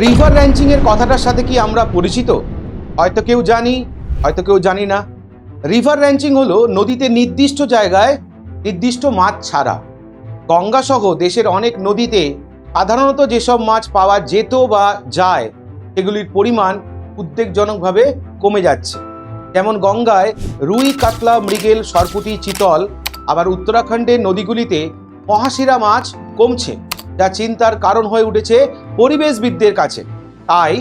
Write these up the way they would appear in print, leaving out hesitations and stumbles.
River ranching এর কথাটার সাথে কি আমরা পরিচিত? হয়তো কেউ জানি, হয়তো কেউ জানি না। রিভার র্যাঞ্চিং হলো নদীতে নির্দিষ্ট জায়গায় নির্দিষ্ট মাছ ছাড়া। গঙ্গা সহ দেশের অনেক নদীতে সাধারণত যেসব মাছ পাওয়া যেত বা যায় সেগুলির পরিমাণ উদ্বেগজনকভাবে কমে যাচ্ছে। যেমন গঙ্গায় রুই, কাতলা, মৃগেল, সরপুঁটি, চিতল। আবার উত্তরাখণ্ডের নদীগুলিতে মহাশিরা মাছ কমছে, যা চিন্তার কারণ হয়ে উঠেছে পরিবেশবিদদের কাছে। তাই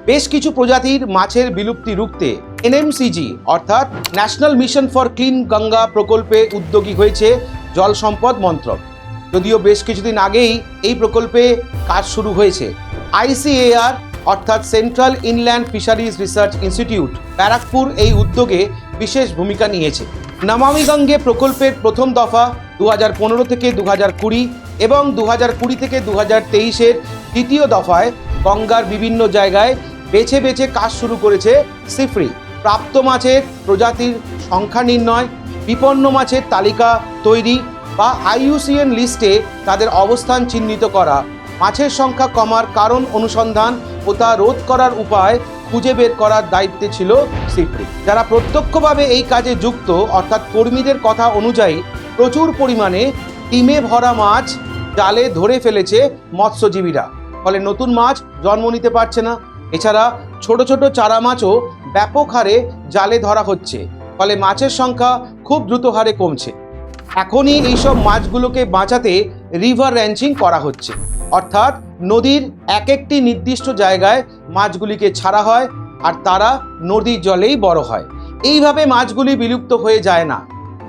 বেশ কিছু প্রজাতির মাছের বিলুপ্তি রুখতে এনএমসিজি অর্থাৎ national mission for clean Ganga প্রকল্পে উদ্যোগী হয়েছে জল সম্পদ মন্ত্রক। যদিও বেশ কিছুদিন আগেই এই প্রকল্পে কাজ শুরু হয়েছে। ICAR অর্থাৎ central inland fisheries research institute Barrackpore এই উদ্যোগে বিশেষ ভূমিকা নিয়েছে। নমামি গঙ্গে প্রকল্পের প্রথম দফা 2015 থেকে 2020 এবং 2020 থেকে 2023-এর দ্বিতীয় দফায় গঙ্গার বিভিন্ন জায়গায় বেছে বেছে কাজ শুরু করেছে সিফরি। প্রাপ্ত মাছের প্রজাতির সংখ্যা নির্ণয়, বিপন্ন মাছের তালিকা তৈরি বা IUCN লিস্টে তাদের অবস্থান চিহ্নিত করা, মাছের সংখ্যা কমার কারণ অনুসন্ধান ও তা রোধ করার উপায় খুঁজে বের করার দায়িত্বে ছিল সিফরি। যারা প্রত্যক্ষভাবে এই কাজে যুক্ত অর্থাৎ কর্মীদের কথা অনুযায়ী প্রচুর পরিমাণে ডিমে ভরা মাছ জালে ধরে ফেলেছে মৎস্যজীবীরা, ফলে নতুন মাছ জন্ম নিতে পারছে না। এছাড়া ছোট ছোট চারা মাছও ব্যাপক হারে জালে ধরা হচ্ছে, ফলে মাছের সংখ্যা খুব দ্রুত হারে কমছে। এখনই এইসব মাছগুলোকে বাঁচাতে রিভার র্যাঞ্চিং করা হচ্ছে, অর্থাৎ নদীর এক একটি নির্দিষ্ট জায়গায় মাছগুলিকে ছাড়া হয় আর তারা নদীর জলেই বড় হয়। এইভাবে মাছগুলি বিলুপ্ত হয়ে যায় না।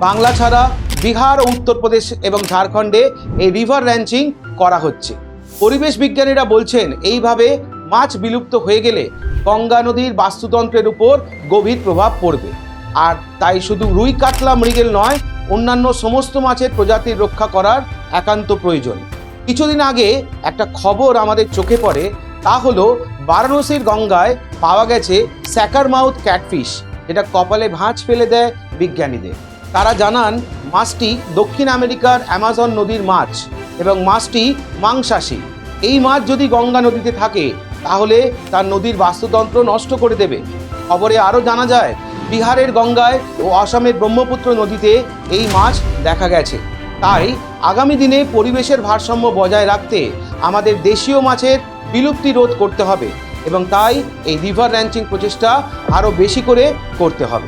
বাংলা ছাড়া বিহার, উত্তরপ্রদেশ এবং ঝাড়খণ্ডে এই রিভার র্যাঞ্চিং করা হচ্ছে। পরিবেশ বিজ্ঞানীরা বলছেন এইভাবে মাছ বিলুপ্ত হয়ে গেলে গঙ্গা নদীর বাস্তুতন্ত্রের উপর গভীর প্রভাব পড়বে। আর তাই শুধু রুই, কাতলা, মৃগেল নয়, অন্যান্য সমস্ত মাছের প্রজাতির রক্ষা করার একান্ত প্রয়োজন। কিছুদিন আগে একটা খবর আমাদের চোখে পড়ে, তা হলো বারাণসীর গঙ্গায় পাওয়া গেছে স্যাকারমাউথ ক্যাটফিশ, যেটা কপালে ভাঁজ ফেলে দেয় বিজ্ঞানীদের। তারা জানান মাছটি দক্ষিণ আমেরিকার অ্যামাজন নদীর মাছ এবং মাছটি মাংসাশী। এই মাছ যদি গঙ্গা নদীতে থাকে তাহলে তার নদীর বাস্তুতন্ত্র নষ্ট করে দেবে। খবরে আরও জানা যায় বিহারের গঙ্গায় ও আসামের ব্রহ্মপুত্র নদীতে এই মাছ দেখা গেছে। তাই আগামী দিনে পরিবেশের ভারসাম্য বজায় রাখতে আমাদের দেশীয় মাছের বিলুপ্তি রোধ করতে হবে এবং তাই এই রিভার র্যাঞ্চিং প্রচেষ্টা আরও বেশি করে করতে হবে।